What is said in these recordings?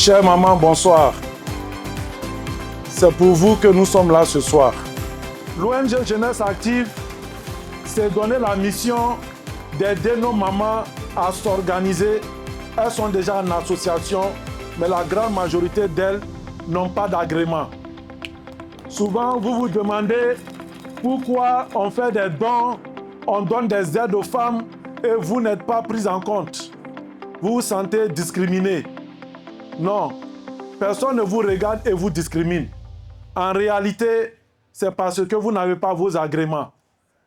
Chère maman, bonsoir. C'est pour vous que nous sommes là ce soir. L'ONG Jeunesse Active s'est donné la mission d'aider nos mamans à s'organiser. Elles sont déjà en association, mais la grande majorité d'elles n'ont pas d'agrément. Souvent, vous vous demandez pourquoi on fait des dons, on donne des aides aux femmes et vous n'êtes pas pris en compte. Vous vous sentez discriminé. Non, personne ne vous regarde et vous discrimine. En réalité, c'est parce que vous n'avez pas vos agréments.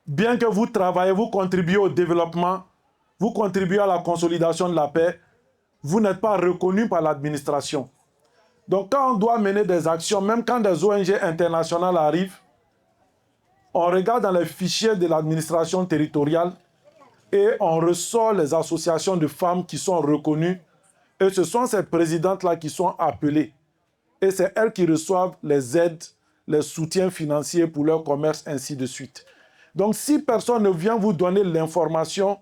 Bien que vous travaillez, vous contribuez au développement, vous contribuez à la consolidation de la paix, vous n'êtes pas reconnu par l'administration. Donc quand on doit mener des actions, même quand des ONG internationales arrivent, on regarde dans les fichiers de l'administration territoriale et on ressort les associations de femmes qui sont reconnues. Et ce sont ces présidentes-là qui sont appelées. Et c'est elles qui reçoivent les aides, les soutiens financiers pour leur commerce, ainsi de suite. Donc si personne ne vient vous donner l'information,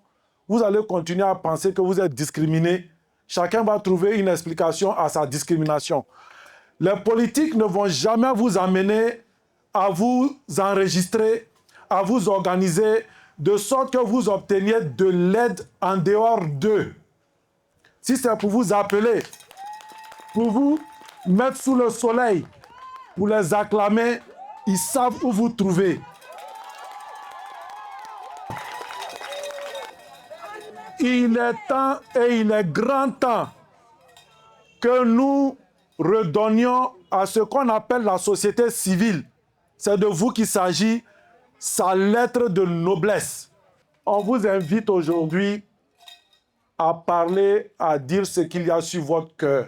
vous allez continuer à penser que vous êtes discriminé. Chacun va trouver une explication à sa discrimination. Les politiques ne vont jamais vous amener à vous enregistrer, à vous organiser, de sorte que vous obteniez de l'aide en dehors d'eux. Si c'est pour vous appeler, pour vous mettre sous le soleil, pour les acclamer, ils savent où vous trouver. Il est temps et il est grand temps que nous redonnions à ce qu'on appelle la société civile. C'est de vous qu'il s'agit, sa lettre de noblesse. On vous invite aujourd'hui à parler, à dire ce qu'il y a sur votre cœur.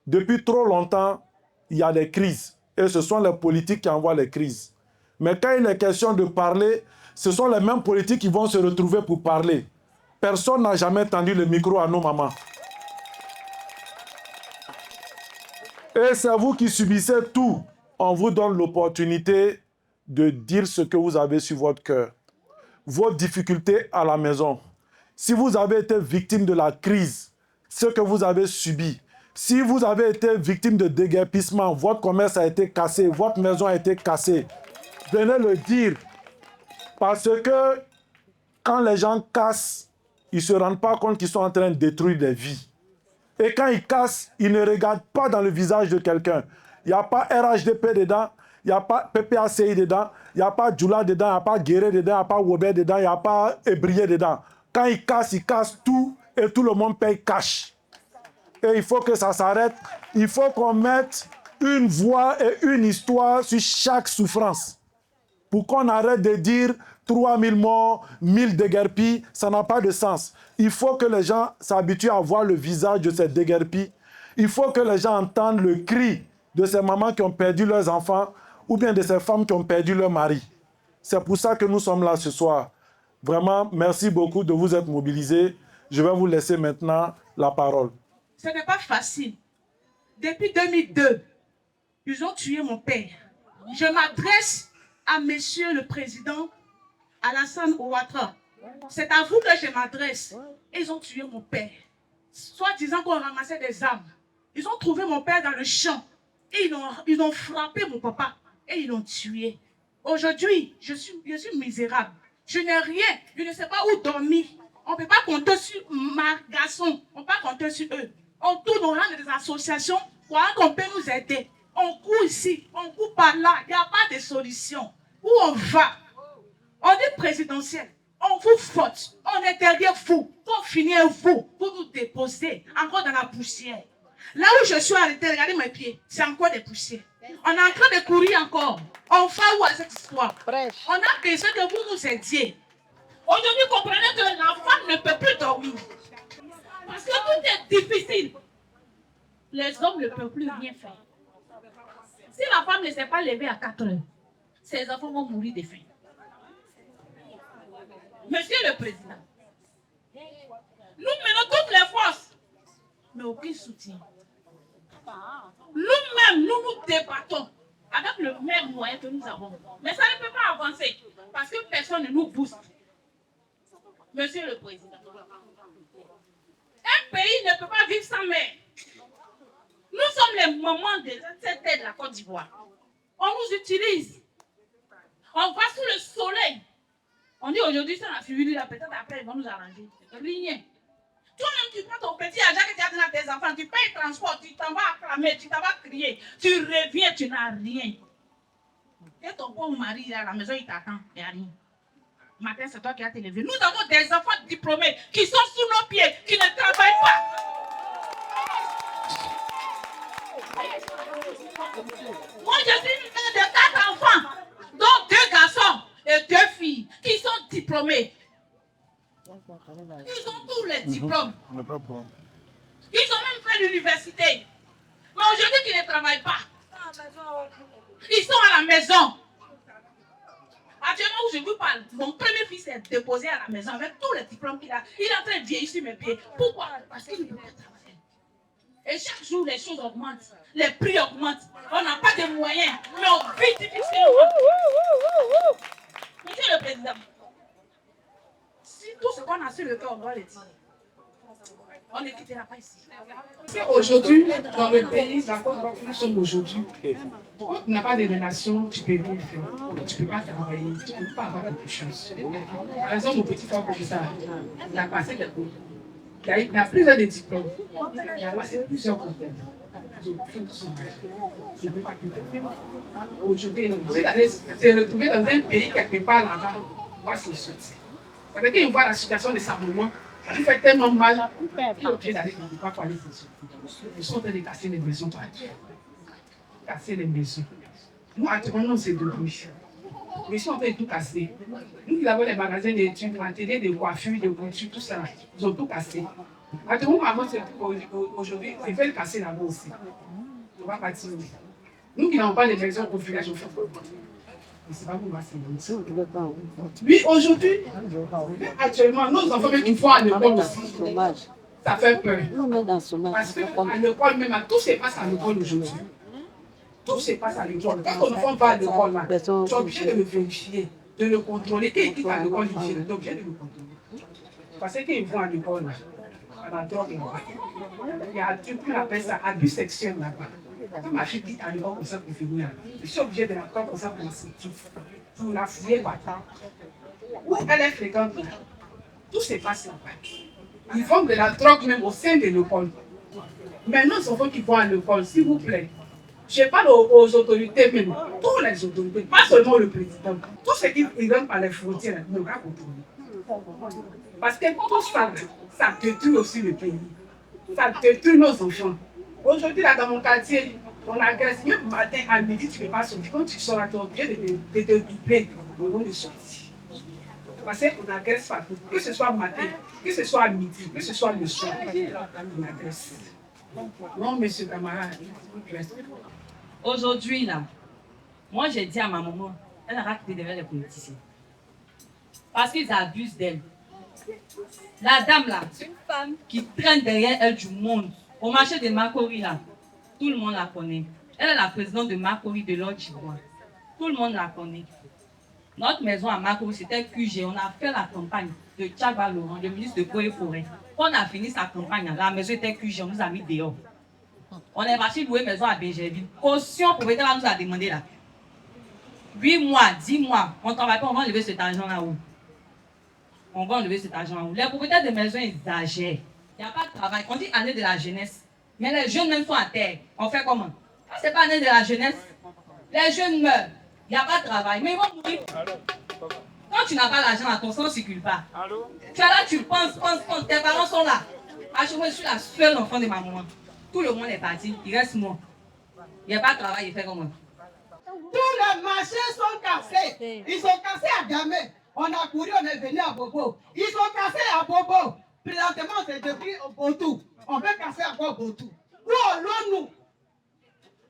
Depuis trop longtemps, il y a des crises. Et ce sont les politiques qui envoient les crises. Mais quand il est question de parler, ce sont les mêmes politiques qui vont se retrouver pour parler. Personne n'a jamais tendu le micro à nos mamans. Et c'est vous qui subissez tout. On vous donne l'opportunité de dire ce que vous avez sur votre cœur. Vos difficultés à la maison. Si vous avez été victime de la crise, ce que vous avez subi, si vous avez été victime de déguerpissement, votre commerce a été cassé, votre maison a été cassée, venez le dire. Parce que quand les gens cassent, ils ne se rendent pas compte qu'ils sont en train de détruire des vies. Et quand ils cassent, ils ne regardent pas dans le visage de quelqu'un. Il n'y a pas RHDP dedans, il n'y a pas PPACI dedans, il n'y a pas Djoula dedans, il n'y a pas Guéré dedans, il n'y a pas Wobé dedans, il n'y a pas Ebrié dedans. Quand ils cassent tout et tout le monde paye cash. Et il faut que ça s'arrête. Il faut qu'on mette une voix et une histoire sur chaque souffrance. Pour qu'on arrête de dire 3000 morts, 1000 déguerpis, ça n'a pas de sens. Il faut que les gens s'habituent à voir le visage de ces déguerpis. Il faut que les gens entendent le cri de ces mamans qui ont perdu leurs enfants ou bien de ces femmes qui ont perdu leur mari. C'est pour ça que nous sommes là ce soir. Vraiment, merci beaucoup de vous être mobilisés. Je vais vous laisser maintenant la parole. Ce n'est pas facile. Depuis 2002, ils ont tué mon père. Je m'adresse à monsieur le président Alassane Ouattara. C'est à vous que je m'adresse. Ils ont tué mon père. Soit disant qu'on ramassait des armes. Ils ont trouvé mon père dans le champ. Et ils ont frappé mon papa. Et ils l'ont tué. Aujourd'hui, je suis misérable. Je n'ai rien. Je ne sais pas où dormir. On ne peut pas compter sur ma garçon. On ne peut pas compter sur eux. On tourne au rang des associations pour qu'on peut nous aider. On court ici, on court par là. Il n'y a pas de solution. Où on va? On est présidentiel. On vous faute. On est derrière vous. Pour finir vous, pour nous déposer encore dans la poussière. Là où je suis arrêté, regardez mes pieds. C'est encore des poussières. On est en train de courir encore. On va où à cette histoire? On a besoin que vous nous aidiez. Aujourd'hui, comprenez que la femme ne peut plus dormir. Parce que tout est difficile. Les hommes ne peuvent plus rien faire. Si la femme ne s'est pas levée à 4 heures, ses enfants vont mourir de faim. Monsieur le Président, nous menons toutes les forces, mais aucun soutien. Nous-mêmes, nous débattons avec le même moyen que nous avons. Mais ça ne peut pas avancer parce que personne ne nous booste. Monsieur le Président, un pays ne peut pas vivre sans mer. les mamans de cette terre de la Côte d'Ivoire. On nous utilise. On va sous le soleil. On dit aujourd'hui, c'est la fille, là, peut-être après, ils vont nous arranger. Rien. Toi-même, tu prends ton petit argent que tu as donné à tes enfants, tu payes le transport, tu t'en vas acclamer, tu t'en vas crier, tu reviens, tu n'as rien. Et ton pauvre mari, à la maison, il t'attend, il n'y a rien. Matin, c'est toi qui as t'élevé. Nous avons des enfants diplômés qui sont sous nos pieds, qui ne travaillent pas. Moi, je suis une mère de 4 enfants, dont 2 garçons et 2 filles, qui sont diplômés. Ils ont tous les diplômes. Ils ont même fait l'université. Mais aujourd'hui, ils ne travaillent pas. Ils sont à la maison. Actuellement, où je vous parle, mon premier fils est déposé à la maison avec tous les diplômes qu'il a. Il est en train de vieillir sur mes pieds. Pourquoi? Parce qu'il ne peut pas travailler. Et chaque jour, les choses augmentent. Les prix augmentent. On n'a pas de moyens. Mais on vit difficilement. Monsieur le Président, si tout ce qu'on a sur le cœur, on doit le dire. On ne quittera pas ici. Aujourd'hui, dans le pays, nous sommes aujourd'hui. On n'a pas de relation, tu peux rien faire. Tu ne peux pas travailler, tu ne peux pas avoir quelque chose. Par exemple, mon petit frère comme ça, il a passé des cours. Il a plusieurs de diplômes. Il a passé plusieurs concours. Je ne peux pas quitter. Aujourd'hui, il s'est retrouvé dans un pays quelque part là-bas. Moi, c'est sorti. Parce qu'il voit la situation de sa maman. Il fait tellement mal, il est obligé d'aller dans le parc pour aller fonctionner. Ils sont en train de casser les maisons partout. Casser les maisons. Nous, actuellement, on s'est débrouillés. Ils sont en train de tout casser. Nous qui avons les magasins d'études, l'atelier de coiffure, de voitures, tout ça, ils ont tout cassé. Actuellement, maman, aujourd'hui, ils veulent casser là-bas aussi. On va partir. Nous qui n'avons pas de maisons au village, on fait quoi? C'est pas vous, c'est oui, aujourd'hui, actuellement, nos enfants qui font à l'école aussi, ça fait peur. Parce qu'à l'école, même, tout se passe à l'école aujourd'hui. Tout se passe à l'école. Quand ton enfant va à l'école, tu es obligé de le vérifier, de le contrôler. Quand il quitte à l'école, tu es obligé de le contrôler. Parce que quand ils vont à l'école, à la drogue, il y a tout qu'on appelle ça abus sexuel là-bas. Quand ma fille quitte à l'école comme ça pour finir, je suis obligé de la prendre comme ça pour la fouiller par terre. Où elle est fréquente, tout se passe là-bas. Ils vendent de la drogue même au sein de l'école. Maintenant, les enfants qui vont à l'école, s'il vous plaît, je parle aux autorités même, toutes les autorités, pas seulement le président, tout ce qui rentre par les frontières, ne va pas contrôler. Parce que tout ça, ça détruit aussi le pays. Ça détruit nos enfants. Aujourd'hui, là, dans mon quartier, on agresse. Même matin à midi, tu ne peux pas sortir. Quand tu sors, tu es obligé de te doubler au moment de sortir. Parce qu'on agresse partout. Que ce soit matin, que ce soit à midi, que ce soit le soir, on agresse. Non, monsieur camarade, aujourd'hui, là, moi j'ai dit à ma maman, elle a quitté derrière les politiciens. Parce qu'ils abusent d'elle. La dame là, c'est une femme qui traîne derrière elle du monde. Au marché de Makori là, tout le monde la connaît. Elle est la présidente de Makori de l'Ordre d'Ivoire. Tout le monde la connaît. Notre maison à Makori, c'était QG. On a fait la campagne de Tchaba Laurent, le ministre de Bois et Forêt. Quand on a fini sa campagne, la maison était QG, on nous a mis dehors. On est parti louer maison à Bégerville. Caution propriétaire nous a demandé là. 8 mois, 10 mois, on ne travaille pas, on va enlever cet argent là où? On va enlever cet argent là où? Les propriétaires de maisons exagèrent. Il n'y a pas de travail. On dit année de la jeunesse. Mais les jeunes même sont à terre. On fait comment? Ce n'est pas année de la jeunesse. Les jeunes meurent. Il n'y a pas de travail. Mais ils vont mourir. Quand tu n'as pas l'argent, ton sang ne circule pas. Tu es là, tu penses. Tes parents sont là. Je suis la seule enfant de ma maman. Tout le monde est parti. Il reste moi. Il n'y a pas de travail. Il fait comment? Tous les marchés sont cassés. Ils sont cassés à Gamay. On a couru, on est venu à Bobo. Ils sont cassés à Bobo. Présentement, c'est depuis Botou. On peut casser à quoi Botou? Où allons-nous?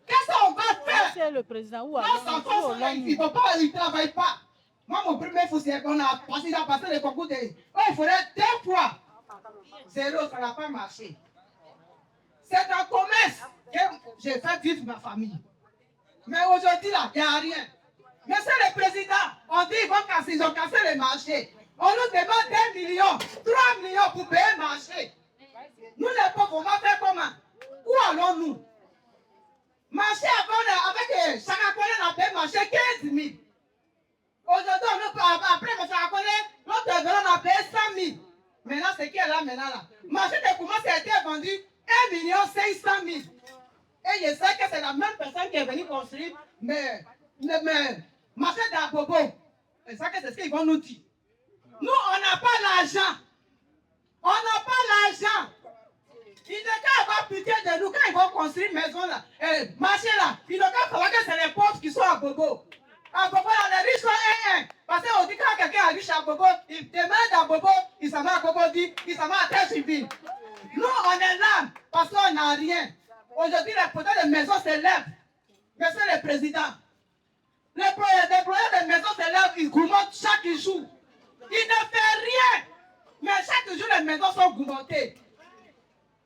Qu'est-ce qu'on va faire? C'est le président. Où allons-nous? Ils ne travaillent pas. Moi, mon premier fou, c'est qu'on a passé le concours de... il faudrait 2 fois. 0, ça n'a pas marché. C'est un commerce que j'ai fait vivre ma famille. Mais aujourd'hui, là, il n'y a rien. Monsieur le Président, on dit qu'ils ont cassé les marchés. On nous demande 1 million, 3 millions pour payer le marché. Nous, les pauvres, on va faire comment? Où allons-nous? Maintenant, ce qui est là maintenant, là. Marché de Koumas a été vendu 1 500 000. Et je sais que c'est la même personne qui est venue construire, mais marché d'Abobo. Et ça, c'est ce qu'ils vont nous dire. Nous, on n'a pas l'argent. On n'a pas l'argent. Il ne qu'à avoir pitié de nous quand ils vont construire une maison là, marché là. Il ne qu'à savoir que c'est les pauvres qui sont à Bobo. À Bobo, là, les riches sont Parce qu'on dit quand quelqu'un est riche à Bobo, il demande à Bobo, il s'en va à Bobo, dit, il s'en va à terre civile. Nous, on est là parce qu'on n'a rien. Aujourd'hui, les projets de maison s'élèvent. Monsieur le Président, les projets de maison s'élèvent, ils gourmandent chaque jour. Ils ne font rien. Mais chaque jour, les maisons sont gourmandées.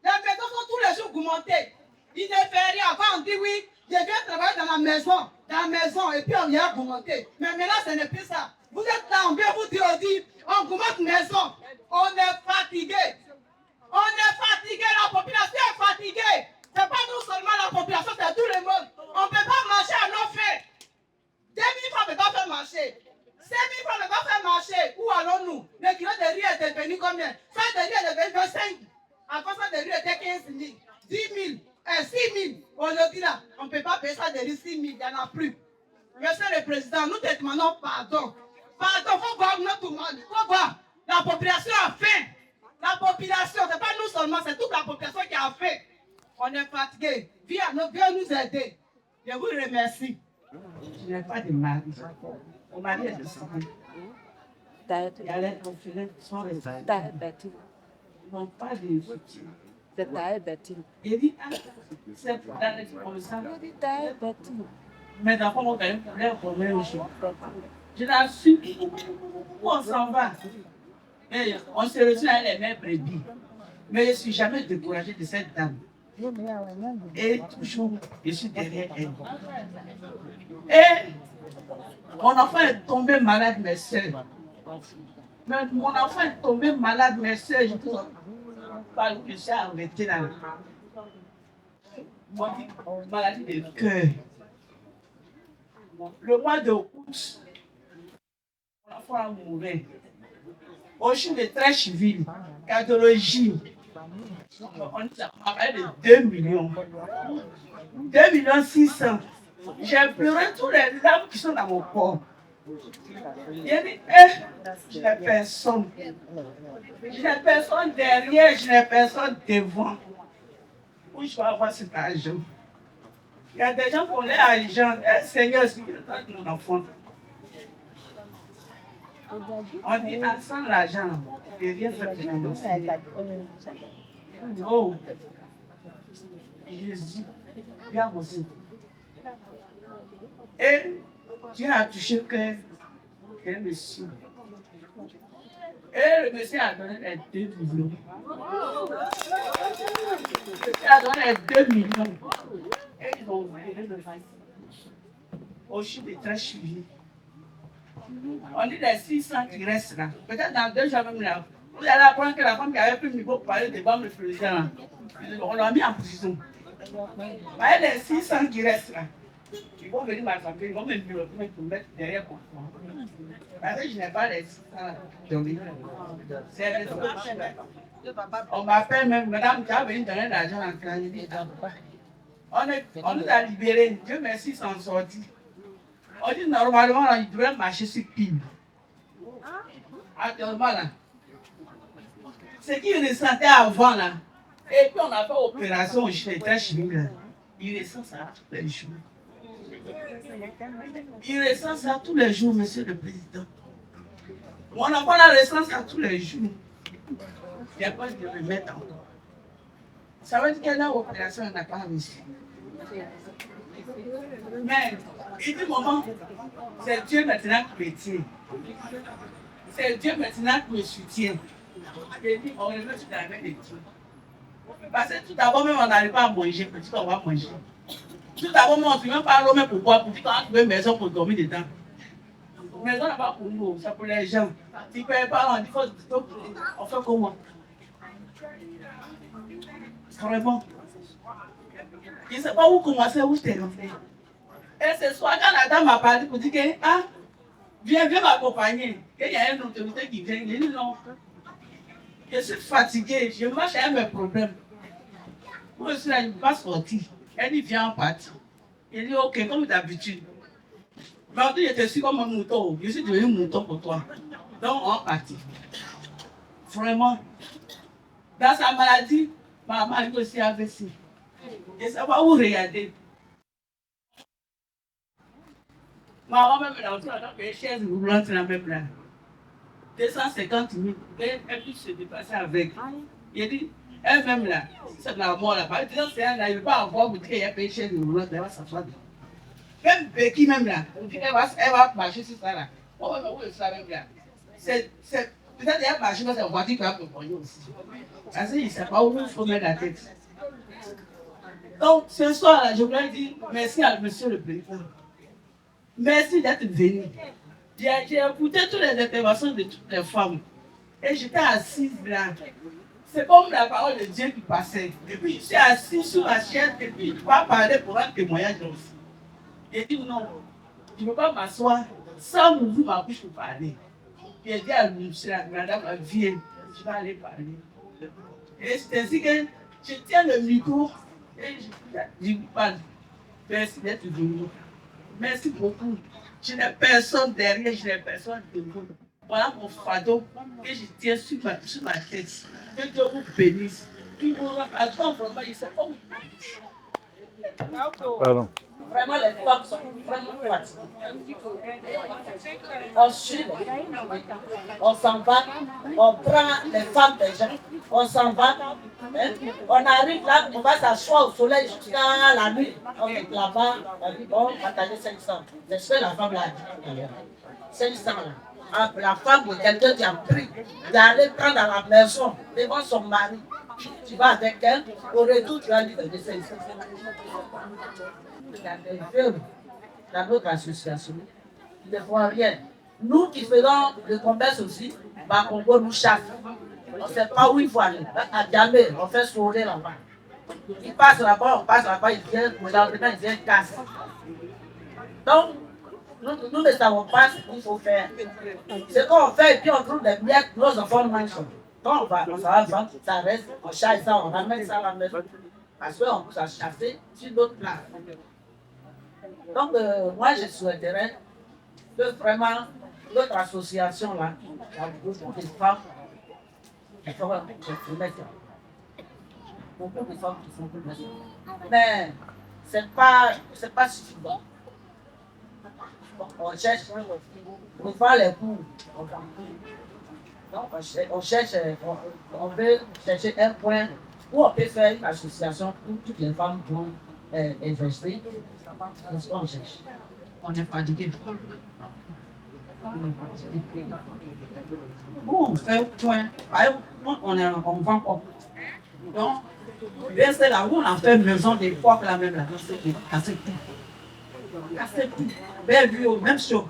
Les maisons sont tous les jours gourmandées. Ils ne font rien. Avant, on dit oui, je viens travailler dans la maison, et puis on vient gourmander. Mais maintenant, ce n'est plus ça. Vous êtes là, on vient vous dire, on gourmande maison. On est fatigué. On est fatigué, la population est fatiguée. Ce n'est pas nous seulement la population, c'est tout le monde. On ne peut pas marcher à nos faits. 2 000 francs ne peuvent pas faire marcher. 5 000 francs ne peuvent pas faire marcher. Où allons-nous? Le kilo de riz est devenu combien? Ça de riz est devenu 25. Avant ça, de riz était 15 000, 10 000, 6 000. Aujourd'hui, là, on ne peut pas payer ça de riz 6 000. Il n'y en a plus. Monsieur le Président, nous te demandons pardon. Pardon, il faut voir notre monde. Il faut voir. La population a faim. La population, ce n'est pas nous seulement, c'est toute la population qui a faim. On est fatigué. Viens nous aider. Je vous remercie. Je n'ai pas de mari. Mon mari est décédé. Il allait confiner son résultat. Ils n'ont pas de soutien. Il dit, c'est comme ça. Mes enfants vont gagner leur problème aujourd'hui. Je l'assume. Où on s'en va? Et on se retrouve à les mêmes brebis. Mais je ne suis jamais découragée de cette dame. Et toujours, je suis derrière elle. Et mon enfant est tombé malade, mes soeurs. Mais mon enfant est tombé malade, mes soeurs. Je ne suis arrêtée là. Maladie de cœur. Le mois de août, mon enfant a mouru. Aujourd'hui, de Trècheville, cardiologie. On a parlé de 2 millions. 2 600 000. J'ai pleuré tous les larmes qui sont dans mon corps. J'ai dit, je n'ai personne. Je n'ai personne derrière, je n'ai personne devant. Où je vais avoir cet argent? Il y a des gens qui ont l'argent. Seigneur, c'est mon enfant. On dit, sans l'argent, je ne rien faire pour nous. Oh, Jésus, viens aussi. Et Dieu a touché qu'un monsieur. Et le monsieur a donné les 2 millions. Il a donné les 2 millions. Et ils ont ouvert le vase. Au chute de Trècheville. On dit les 600 qui restent là. Peut-être dans 2 jours même là. Vous allez apprendre que la femme qui avait pris le micro pour parler devant le président, on l'a mis en prison. Voyez les 600 qui restent là. Ils vont venir m'assembler, ils vont me mettre derrière moi. Parce que je n'ai pas les 600 là. C'est les autres. On m'appelle même, madame, tu as venu donner l'argent en crédit. On nous a libérés. Dieu merci, ils sont sortis. On dit normalement, là, ils devraient marcher sur pied. Actuellement, là. Ce qu'ils ressentaient avant, là. Et puis on a fait opération chez les Trècheville, là. Ils ressentent ça tous les jours. Ils ressentent ça tous les jours, monsieur le président. Mon enfant là ressent ça tous les jours. Il n'y a pas de remettre encore. Ça veut dire qu'il y a une opération, on n'a pas réussi. Mais, il dit, maman, c'est Dieu maintenant qui me tient. C'est Dieu maintenant qui me soutient. Il dit, on remet sur la main de Dieu. Parce que tout d'abord, même on n'arrive pas à manger, petit on va manger. Tout d'abord, on ne peut même pas l'homme pour boire, pour dire qu'on a trouvé une maison pour dormir dedans. La maison n'est pas pour nous, c'est pour les gens. Si ne payent pas, on dit on fait comment? Carrément. Je ne sais pas où commencer, où terminer. Et ce soir, quand la dame m'a parlé pour dire que, viens m'accompagner. Il y a une autorité qui vient, il dit non. Je suis fatiguée, je marche avec mes problèmes. Moi, je suis là, je ne peux pas sortir. Elle dit, viens en partie. Il dit, ok, comme d'habitude. Aujourd'hui, je te suis comme un mouton. Je suis devenu un mouton pour toi. Donc, on est parti. Vraiment. Dans sa maladie, ma maman aussi avait si. Et ça va où regarder. Ma maman même là, on a fait une chaise roulante là même là. 250 000. Elle puisse se dépasser avec. Il dit, elle-même là, c'est de la mort là. Par exemple, c'est elle là, il ne veut pas avoir vous dire qu'il y a une chaise roulante, elle va s'asseoir. Même Becky même là, elle va marcher sur ça là. On va voir ça même là. Peut-être qu'elle marche dans sa voiture qui va me prendre aussi. Parce qu'il ne sait pas où il faut mettre la tête. Donc, ce soir là, je voulais dire merci à monsieur le président. Merci d'être venu. J'ai écouté toutes les interventions de toutes les femmes. Et j'étais assise là. C'est comme la parole de Dieu qui passait. Et puis je suis assise sur la chaise et puis je vais parler pour un témoignage aussi. J'ai dit non, je ne peux pas m'asseoir sans ouvrir ma bouche pour parler. J'ai dit à madame, viens, je vais aller parler. Et c'est ainsi que je tiens le micro et je vous parle. Merci d'être venu. Merci beaucoup. Je n'ai personne derrière, je n'ai personne devant. Voilà mon fardeau que je tiens sur ma tête. Que Dieu vous bénisse. Puis vous attends vraiment, il ne sait pas où. Pardon. Vraiment, les femmes sont vraiment fatiguées. On suit, on s'en va, on prend les femmes des gens, on s'en va. Hein? On arrive là, on va s'asseoir au soleil jusqu'à la nuit. On est là-bas, on dit bon, partagez 500. C'est ce que la femme l'a dit. 500 là. La femme de quelqu'un qui a pris d'aller prendre à la maison devant son mari. Tu vas avec elle, au retour, tu vas lui donner 500. Il y a des jeunes dans notre association qui ne font rien. Nous qui faisons le commerce aussi, Congo nous chasse. On ne sait pas où il faut aller. À Djamé, on fait sourire là-bas. Ils passent là-bas, on passe là-bas, ils viennent, le lendemain, ils viennent casser. Donc, nous ne savons pas ce qu'il faut faire. Ce qu'on fait, et puis on trouve des miettes, nos enfants mangent. Quand on va vendre, ça reste, on chasse ça, on ramène ça à la maison. Parce qu'on peut chasser sur d'autres places. Donc, moi, je souhaiterais que vraiment, notre association là, il y a beaucoup de femmes qui font le métier. Beaucoup de femmes qui font le métier. Mais ce n'est pas suffisant. On cherche, on fait les cours. Donc, on cherche, on veut chercher un point où on peut faire une association où toutes les femmes vont investir. C'est ce qu'on cherche. On est fatigué. Où on fait un point, on vend encore. Donc, c'est là où on a fait une maison des fois la même là. Casser tout. Casser tout. Belle vue, même chose.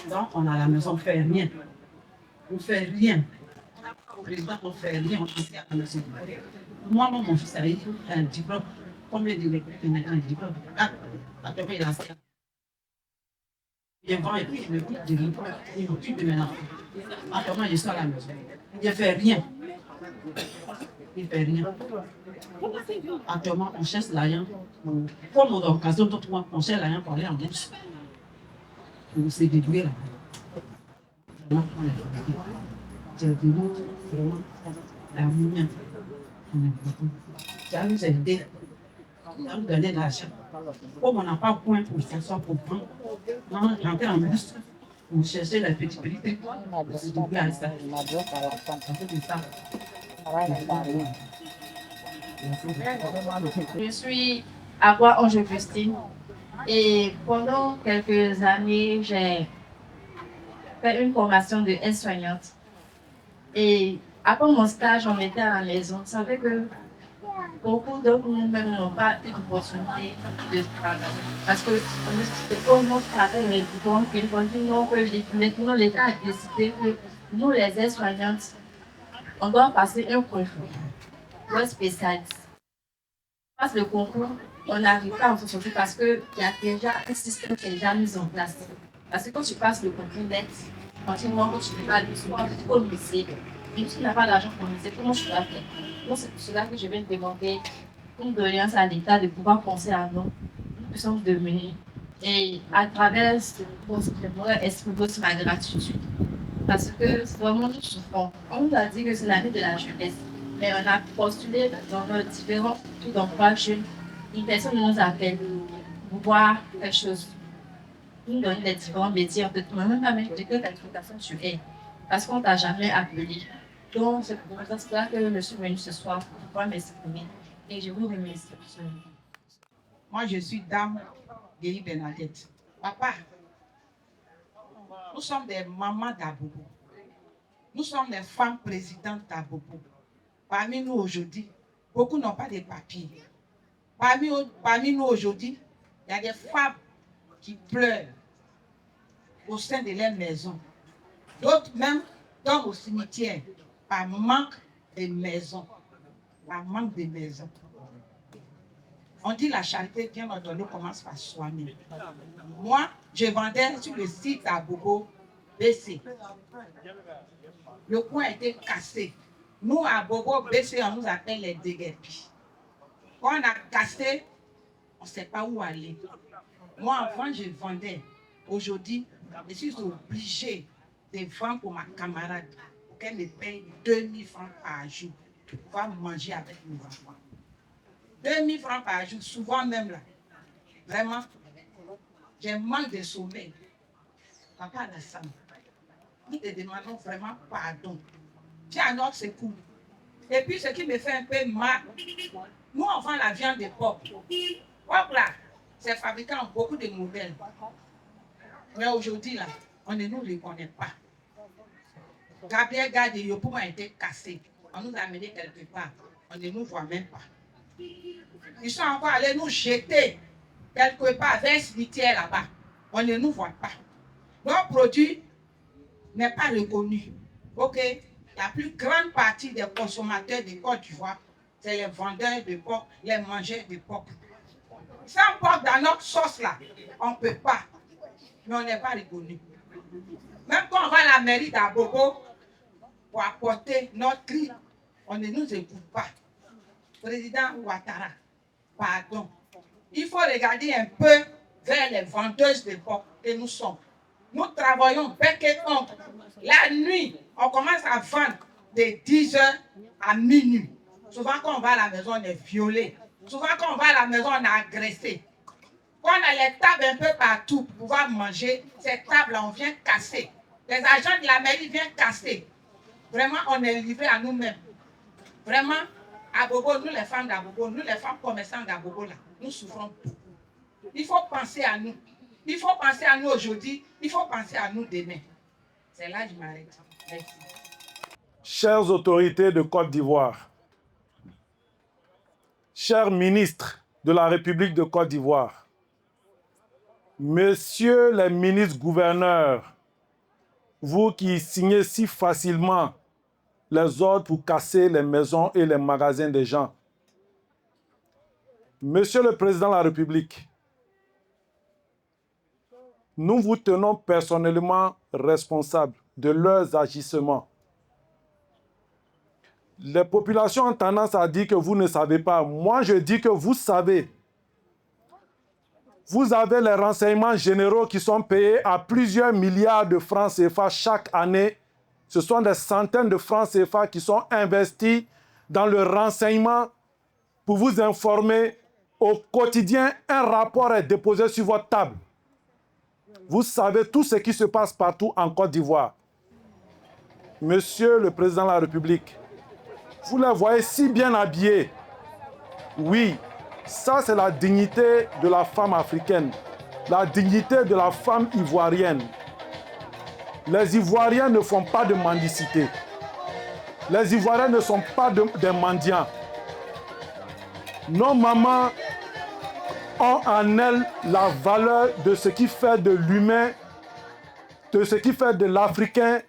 Donc, on a la maison, on ne fait rien. On ne fait rien. Le président, on ne fait rien, on fait à la maison. Moi, mon fils a eu un diplôme. Combien de un diplôme? Il a il vend et puis il me dit de l'emploi. Il m'occupe de mes enfants. Actuellement, je suis à la maison. Il ne fait rien. Il ne fait rien. Actuellement, on cherche l'argent. Pour mon occasion, d'autres mois, on cherche l'argent pour aller en bourse. On s'est déduit là. J'ai vraiment la lumière. Ça nous a aidé. Ça nous donnait de l'argent. Comme on n'a pas point pour s'asseoir pour prendre, on rentrait en bourse. On cherchait la petite on s'est déduit à ça. Je suis Agua Ange Augustine et pendant quelques années, j'ai fait une formation de aide-soignante. Et après mon stage, on était à la maison. Vous savez que beaucoup d'entre nous-mêmes n'ont pas eu l'opportunité de travailler. Parce que comme notre travail est donc il faut dire que maintenant l'État a décidé que nous, les aides-soignantes, on doit passer un concours pour être spécialiste. On passe le concours, on n'arrive pas à en sortir parce qu'il y a déjà un système qui est déjà mis en place. Parce que quand tu passes le concours d'aide, continuellement, quand tu fais pas du sport, tu peux lycée, Et s'il n'a pas d'argent pour me dire, comment je dois faire? Donc c'est pour cela que je viens de demander une doléance à l'État de pouvoir penser à nous, nous puissions devenir. Et à travers ce poste, j'aimerais exprimer aussi ma gratitude. Parce que vraiment nous souffrons. On nous a dit que c'est l'année de la jeunesse. Mais on a postulé dans nos différents types d'emplois jeunes. Une personne nous appelle pour voir quelque chose. Nous donner les différents métiers. En fait, on n'a même pas mis de qualification tu es. Parce qu'on ne t'a jamais appelé. Donc, c'est pour ça que je suis venue ce soir pour pouvoir m'exprimer. Et je vous remercie. Moi, je suis Dame Guéry Bernadette. Papa, nous sommes des mamans d'Abobo. Nous sommes des femmes présidentes d'Abobo. Parmi nous aujourd'hui, beaucoup n'ont pas de papiers. Parmi nous aujourd'hui, il y a des femmes qui pleurent au sein de leur maison. D'autres même tombent au cimetière par manque de maison. Par manque de maison. On dit la charité bien ordonnée commence par soi-même. Moi, je vendais sur le site à Bobo BC. Le coin était cassé. Nous, à Bobo BC, on nous appelle les déguerpis. Quand on a cassé, on ne sait pas où aller. Moi, avant, je vendais. Aujourd'hui, je suis obligée de vendre pour ma camarade pour qu'elle me paye 2000 francs par jour pour pouvoir manger avec mes enfants. 2000 francs par jour, souvent même là. Vraiment, j'ai manque de sommeil. Papa Alassane, nous te demandons vraiment pardon. Viens à notre secours. Et puis, ce qui me fait un peu mal, nous, on vend la viande de porc. Porc là, c'est fabriqué en beaucoup de modèles. Mais aujourd'hui, là, on ne nous reconnaît pas. Gabriel Gade et Yopouba a été cassé. On nous a amenés quelque part. On ne nous voit même pas. Ils sont encore allés nous jeter quelque part vers le cimetière là-bas. On ne nous voit pas. Notre produit n'est pas reconnu. Ok? La plus grande partie des consommateurs de Côte d'Ivoire, c'est les vendeurs de porc, les mangeurs de porc. Sans porc dans notre sauce là, on ne peut pas. Mais on n'est pas reconnu. Même quand on va à la mairie d'Abobo pour apporter notre cri, on ne nous écoute pas. Président Ouattara, pardon. Il faut regarder un peu vers les vendeuses de porc que nous sommes. Nous travaillons bec et ongle. La nuit, on commence à vendre de 10h à minuit. Souvent, quand on va à la maison, on est violé. Souvent, quand on va à la maison, on est agressé. Quand on a les tables un peu partout pour pouvoir manger, ces tables-là, on vient casser. Les agents de la mairie viennent casser. Vraiment, on est livré à nous-mêmes. Vraiment, à Bobo, nous les femmes d'Abobo, nous les femmes commerçantes d'Abobo, là, nous souffrons beaucoup. Il faut penser à nous. Il faut penser à nous aujourd'hui. Il faut penser à nous demain. C'est là que je m'arrête. Merci. Chères autorités de Côte d'Ivoire, chers ministres de la République de Côte d'Ivoire, messieurs les ministres gouverneurs, vous qui signez si facilement les ordres pour casser les maisons et les magasins des gens, monsieur le Président de la République, nous vous tenons personnellement responsables de leurs agissements. Les populations ont tendance à dire que vous ne savez pas. Moi, je dis que vous savez. Vous avez les renseignements généraux qui sont payés à plusieurs milliards de francs CFA chaque année. Ce sont des centaines de francs CFA qui sont investis dans le renseignement pour vous informer. Au quotidien, un rapport est déposé sur votre table. Vous savez tout ce qui se passe partout en Côte d'Ivoire. Monsieur le Président de la République, vous les voyez si bien habillés. Oui, ça c'est la dignité de la femme africaine, la dignité de la femme ivoirienne. Les Ivoiriens ne font pas de mendicité. Les Ivoiriens ne sont pas des mendiants. Nos mamans ont en elles la valeur de ce qui fait de l'humain, de ce qui fait de l'Africain,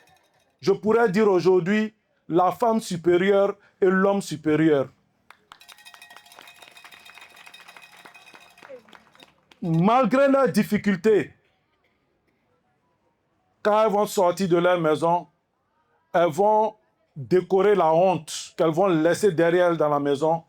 je pourrais dire aujourd'hui, la femme supérieure et l'homme supérieur. Malgré leurs difficultés, quand elles vont sortir de leur maison, elles vont décorer la honte qu'elles vont laisser derrière elles dans la maison.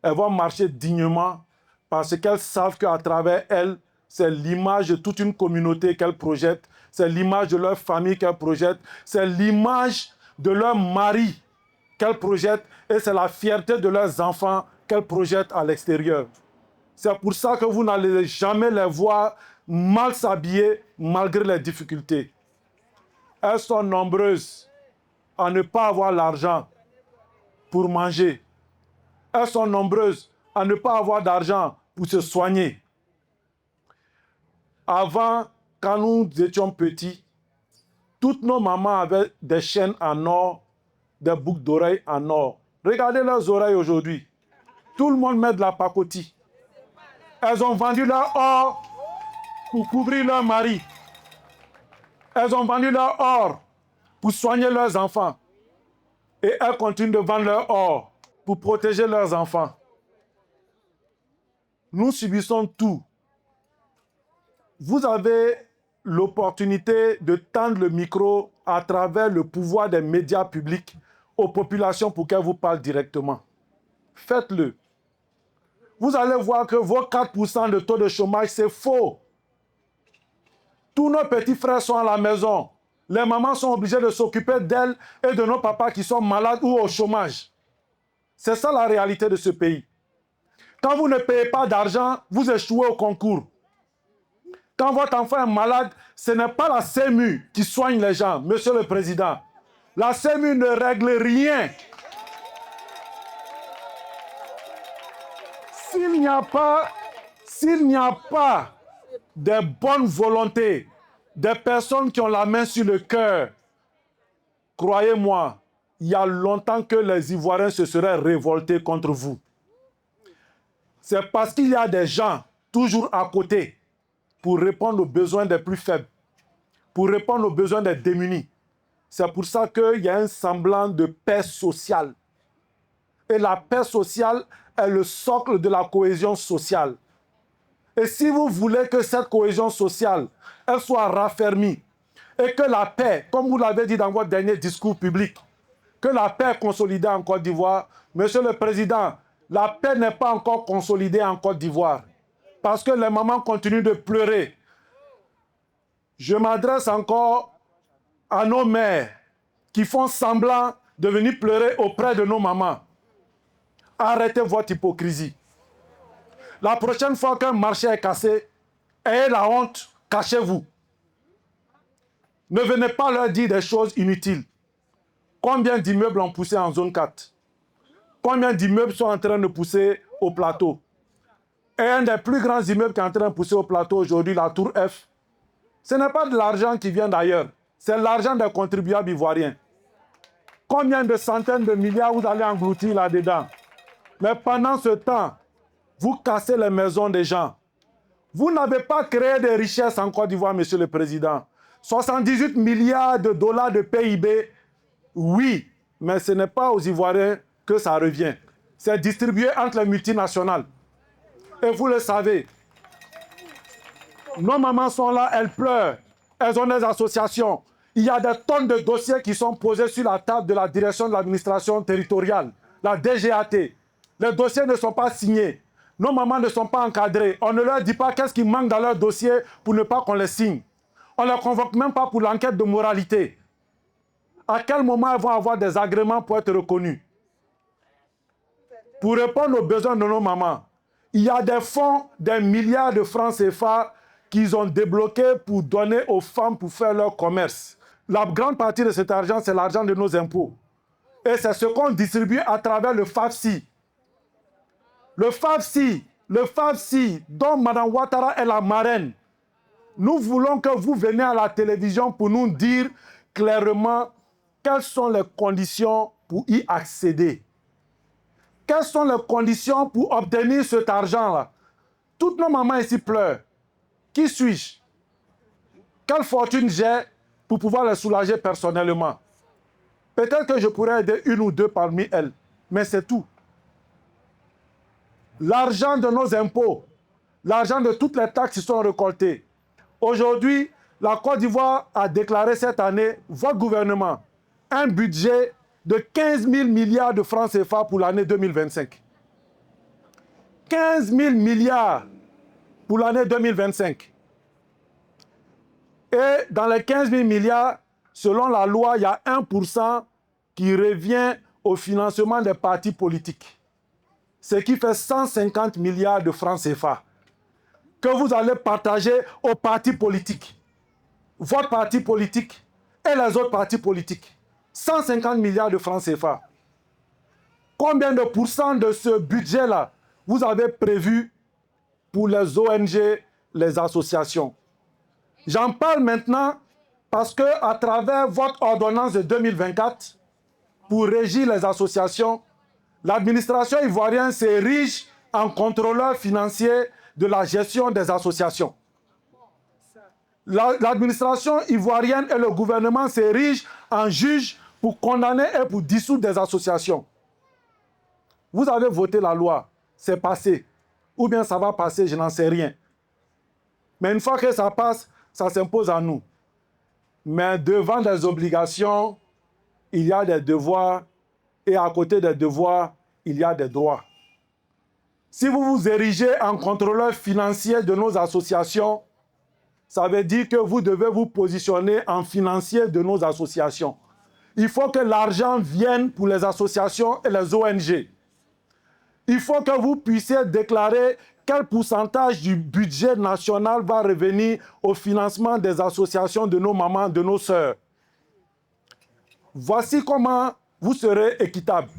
Elles vont marcher dignement parce qu'elles savent qu'à travers elles, c'est l'image de toute une communauté qu'elles projettent, c'est l'image de leur famille qu'elles projettent, c'est l'image de leur mari qu'elles projettent et c'est la fierté de leurs enfants qu'elles projettent à l'extérieur. C'est pour ça que vous n'allez jamais les voir mal s'habiller malgré les difficultés. Elles sont nombreuses à ne pas avoir l'argent pour manger. Elles sont nombreuses à ne pas avoir d'argent pour se soigner. Avant, quand nous étions petits, toutes nos mamans avaient des chaînes en or, des boucles d'oreilles en or. Regardez leurs oreilles aujourd'hui. Tout le monde met de la pacotille. Elles ont vendu leur or pour couvrir leur mari. Elles ont vendu leur or pour soigner leurs enfants. Et elles continuent de vendre leur or pour protéger leurs enfants. Nous subissons tout. Vous avez l'opportunité de tendre le micro à travers le pouvoir des médias publics aux populations pour qu'elles vous parlent directement. Faites-le. Vous allez voir que vos 4% de taux de chômage, c'est faux. Tous nos petits frères sont à la maison. Les mamans sont obligées de s'occuper d'elles et de nos papas qui sont malades ou au chômage. C'est ça la réalité de ce pays. Quand vous ne payez pas d'argent, vous échouez au concours. Quand votre enfant est malade, ce n'est pas la CEMU qui soigne les gens, Monsieur le Président. La CEMU ne règle rien. S'il n'y a pas de bonne volonté, des personnes qui ont la main sur le cœur, croyez-moi, il y a longtemps que les Ivoiriens se seraient révoltés contre vous. C'est parce qu'il y a des gens toujours à côté pour répondre aux besoins des plus faibles, pour répondre aux besoins des démunis. C'est pour ça qu'il y a un semblant de paix sociale. Et la paix sociale est le socle de la cohésion sociale. Et si vous voulez que cette cohésion sociale, elle soit raffermie, et que la paix, comme vous l'avez dit dans votre dernier discours public, que la paix est consolidée en Côte d'Ivoire, Monsieur le Président, la paix n'est pas encore consolidée en Côte d'Ivoire. Parce que les mamans continuent de pleurer. Je m'adresse encore à nos mères qui font semblant de venir pleurer auprès de nos mamans. Arrêtez votre hypocrisie. La prochaine fois qu'un marché est cassé, ayez la honte, cachez-vous. Ne venez pas leur dire des choses inutiles. Combien d'immeubles ont poussé en zone 4? Combien d'immeubles sont en train de pousser au plateau? Et un des plus grands immeubles qui est en train de pousser au plateau aujourd'hui, la Tour F, ce n'est pas de l'argent qui vient d'ailleurs, c'est l'argent des contribuables ivoiriens. Combien de centaines de milliards vous allez engloutir là-dedans? Mais pendant ce temps, vous cassez les maisons des gens. Vous n'avez pas créé de richesses en Côte d'Ivoire, Monsieur le Président. 78 milliards de dollars de PIB, oui, mais ce n'est pas aux Ivoiriens que ça revient. C'est distribué entre les multinationales. Et vous le savez. Nos mamans sont là, elles pleurent. Elles ont des associations. Il y a des tonnes de dossiers qui sont posés sur la table de la direction de l'administration territoriale, la DGAT. Les dossiers ne sont pas signés. Nos mamans ne sont pas encadrées. On ne leur dit pas qu'est-ce qui manque dans leur dossier pour ne pas qu'on les signe. On ne les convoque même pas pour l'enquête de moralité. À quel moment elles vont avoir des agréments pour être reconnues? Pour répondre aux besoins de nos mamans, il y a des fonds, des milliards de francs CFA qu'ils ont débloqués pour donner aux femmes pour faire leur commerce. La grande partie de cet argent, c'est l'argent de nos impôts. Et c'est ce qu'on distribue à travers le FAFSI. Le FAFSI, dont Mme Ouattara est la marraine. Nous voulons que vous veniez à la télévision pour nous dire clairement quelles sont les conditions pour y accéder. Quelles sont les conditions pour obtenir cet argent-là? Toutes nos mamans ici pleurent. Qui suis-je? Quelle fortune j'ai pour pouvoir les soulager personnellement? Peut-être que je pourrais aider une ou deux parmi elles, mais c'est tout. L'argent de nos impôts, l'argent de toutes les taxes qui sont récoltées. Aujourd'hui, la Côte d'Ivoire a déclaré cette année, votre gouvernement, un budget de 15 000 milliards de francs CFA pour l'année 2025. 15 000 milliards pour l'année 2025. Et dans les 15 000 milliards, selon la loi, il y a 1% qui revient au financement des partis politiques. Ce qui fait 150 milliards de francs CFA que vous allez partager aux partis politiques. Votre parti politique et les autres partis politiques. 150 milliards de francs CFA. Combien de pourcents de ce budget-là vous avez prévu pour les ONG, les associations? J'en parle maintenant parce que à travers votre ordonnance de 2024 pour régir les associations, l'administration ivoirienne s'érige en contrôleur financier de la gestion des associations. L'administration ivoirienne et le gouvernement s'érigent en juge pour condamner et pour dissoudre des associations. Vous avez voté la loi, c'est passé. Ou bien ça va passer, je n'en sais rien. Mais une fois que ça passe, ça s'impose à nous. Mais devant des obligations, il y a des devoirs. Et à côté des devoirs, il y a des droits. Si vous vous érigez en contrôleur financier de nos associations, ça veut dire que vous devez vous positionner en financier de nos associations. Il faut que l'argent vienne pour les associations et les ONG. Il faut que vous puissiez déclarer quel pourcentage du budget national va revenir au financement des associations de nos mamans, de nos sœurs. Voici comment vous serez équitable.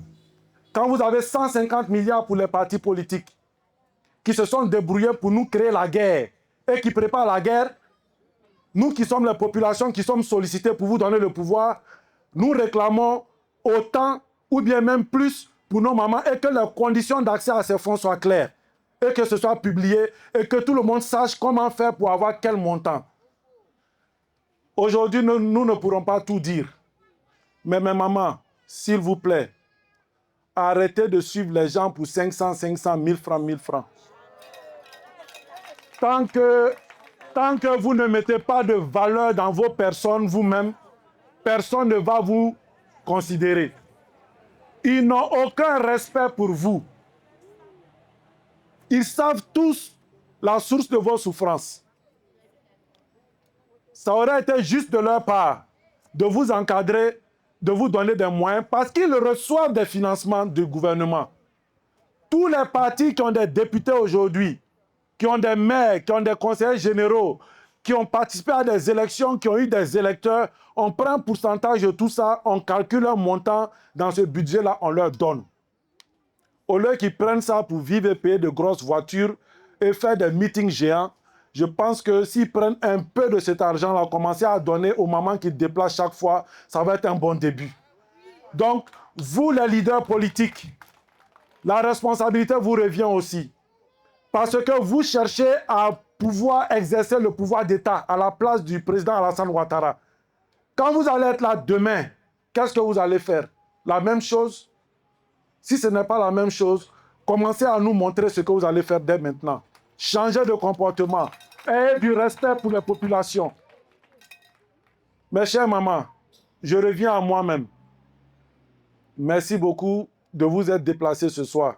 Quand vous avez 150 milliards pour les partis politiques qui se sont débrouillés pour nous créer la guerre et qui préparent la guerre, nous qui sommes les populations qui sommes sollicitées pour vous donner le pouvoir, nous réclamons autant ou bien même plus pour nos mamans et que les conditions d'accès à ces fonds soient claires et que ce soit publié et que tout le monde sache comment faire pour avoir quel montant. Aujourd'hui, nous ne pourrons pas tout dire. Mais mes mamans, s'il vous plaît, arrêtez de suivre les gens pour 500, 1000 francs, 1000 francs. Tant que vous ne mettez pas de valeur dans vos personnes vous-même, personne ne va vous considérer. Ils n'ont aucun respect pour vous. Ils savent tous la source de vos souffrances. Ça aurait été juste de leur part de vous encadrer, de vous donner des moyens, parce qu'ils reçoivent des financements du gouvernement. Tous les partis qui ont des députés aujourd'hui, qui ont des maires, qui ont des conseillers généraux, qui ont participé à des élections, qui ont eu des électeurs, on prend un pourcentage de tout ça, on calcule un montant dans ce budget-là, on leur donne. Au lieu qu'ils prennent ça pour vivre et payer de grosses voitures et faire des meetings géants, je pense que s'ils prennent un peu de cet argent-là, commencer à donner aux mamans qui déplacent chaque fois, ça va être un bon début. Donc, vous les leaders politiques, la responsabilité vous revient aussi. Parce que vous cherchez à pouvoir exercer le pouvoir d'État à la place du président Alassane Ouattara. Quand vous allez être là demain, qu'est-ce que vous allez faire? La même chose? Si ce n'est pas la même chose, commencez à nous montrer ce que vous allez faire dès maintenant. Changez de comportement. Ayez du respect pour les populations. Mes chères mamans, je reviens à moi-même. Merci beaucoup de vous être déplacés ce soir.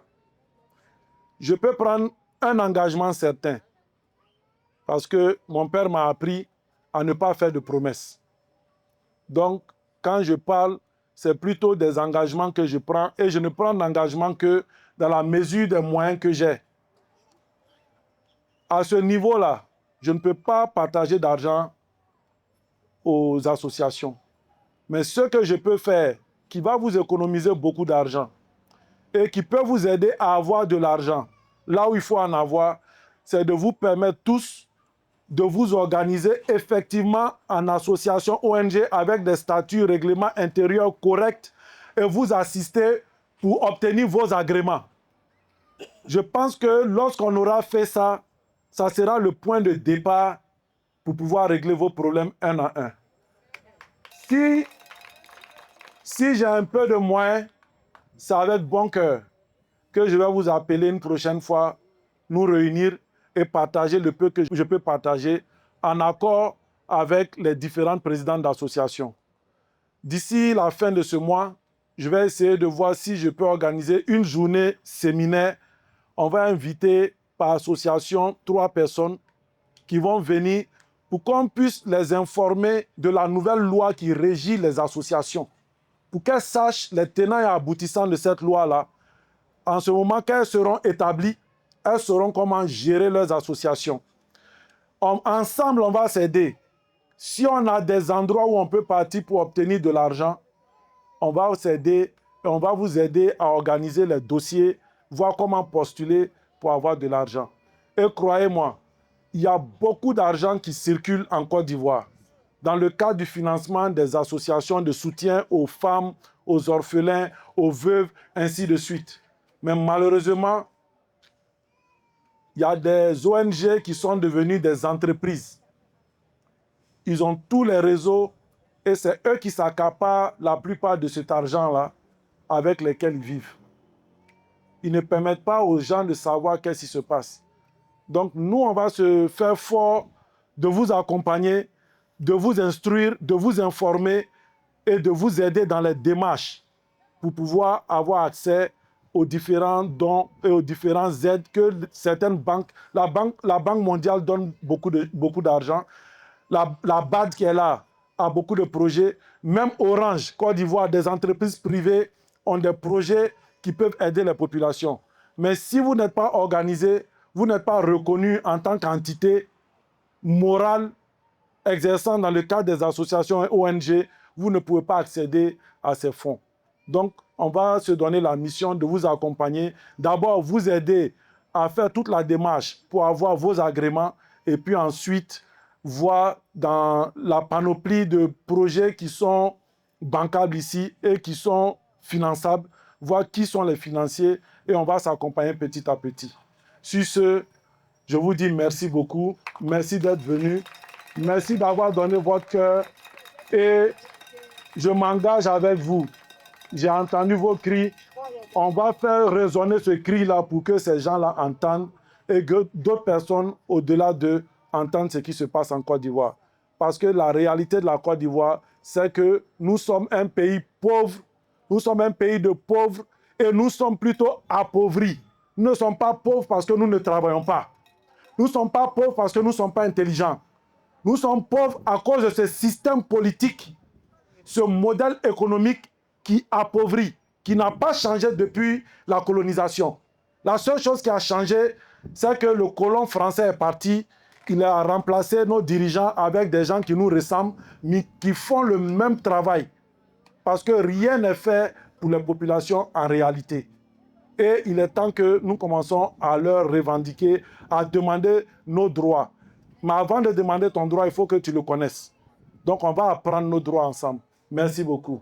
Je peux prendre un engagement certain. Parce que mon père m'a appris à ne pas faire de promesses. Donc, quand je parle, c'est plutôt des engagements que je prends et je ne prends d'engagement que dans la mesure des moyens que j'ai. À ce niveau-là, je ne peux pas partager d'argent aux associations. Mais ce que je peux faire, qui va vous économiser beaucoup d'argent et qui peut vous aider à avoir de l'argent, là où il faut en avoir, c'est de vous permettre tous de vous organiser effectivement en association ONG avec des statuts, règlements intérieurs corrects et vous assister pour obtenir vos agréments. Je pense que lorsqu'on aura fait ça, ça sera le point de départ pour pouvoir régler vos problèmes un à un. Si j'ai un peu de moyens, c'est avec bon cœur que je vais vous appeler une prochaine fois, nous réunir et partager le peu que je peux partager en accord avec les différents présidents d'associations. D'ici la fin de ce mois, je vais essayer de voir si je peux organiser une journée séminaire. On va inviter par association 3 personnes qui vont venir pour qu'on puisse les informer de la nouvelle loi qui régit les associations. Pour qu'elles sachent les tenants et aboutissants de cette loi-là. En ce moment qu'elles seront établies, elles sauront comment gérer leurs associations. Ensemble, on va s'aider. Si on a des endroits où on peut partir pour obtenir de l'argent, on va s'aider et on va vous aider à organiser les dossiers, voir comment postuler pour avoir de l'argent. Et croyez-moi, il y a beaucoup d'argent qui circule en Côte d'Ivoire dans le cadre du financement des associations de soutien aux femmes, aux orphelins, aux veuves, ainsi de suite. Mais malheureusement, il y a des ONG qui sont devenues des entreprises. Ils ont tous les réseaux et c'est eux qui s'accaparent la plupart de cet argent-là avec lesquels ils vivent. Ils ne permettent pas aux gens de savoir qu'est-ce qui se passe. Donc nous, on va se faire fort de vous accompagner, de vous instruire, de vous informer et de vous aider dans les démarches pour pouvoir avoir accès aux différents dons et aux différentes aides que certaines banques, la Banque mondiale donne beaucoup d'argent, la BAD qui est là a beaucoup de projets, même Orange, Côte d'Ivoire, des entreprises privées ont des projets qui peuvent aider les populations. Mais si vous n'êtes pas organisé, vous n'êtes pas reconnu en tant qu'entité morale exerçant dans le cadre des associations et ONG, vous ne pouvez pas accéder à ces fonds. Donc, on va se donner la mission de vous accompagner. D'abord, vous aider à faire toute la démarche pour avoir vos agréments et puis ensuite, voir dans la panoplie de projets qui sont bancables ici et qui sont finançables, voir qui sont les financiers et on va s'accompagner petit à petit. Sur ce, je vous dis merci beaucoup. Merci d'être venu. Merci d'avoir donné votre cœur et je m'engage avec vous. J'ai entendu vos cris. On va faire résonner ce cri-là pour que ces gens-là entendent et que d'autres personnes au-delà d'eux entendent ce qui se passe en Côte d'Ivoire. Parce que la réalité de la Côte d'Ivoire, c'est que nous sommes un pays pauvre, nous sommes un pays de pauvres et nous sommes plutôt appauvris. Nous ne sommes pas pauvres parce que nous ne travaillons pas. Nous ne sommes pas pauvres parce que nous ne sommes pas intelligents. Nous sommes pauvres à cause de ce système politique, ce modèle économique qui appauvrit, qui n'a pas changé depuis la colonisation. La seule chose qui a changé, c'est que le colon français est parti, il a remplacé nos dirigeants avec des gens qui nous ressemblent, mais qui font le même travail. Parce que rien n'est fait pour les populations en réalité. Et il est temps que nous commençons à leur revendiquer, à demander nos droits. Mais avant de demander ton droit, il faut que tu le connaisses. Donc on va apprendre nos droits ensemble. Merci beaucoup.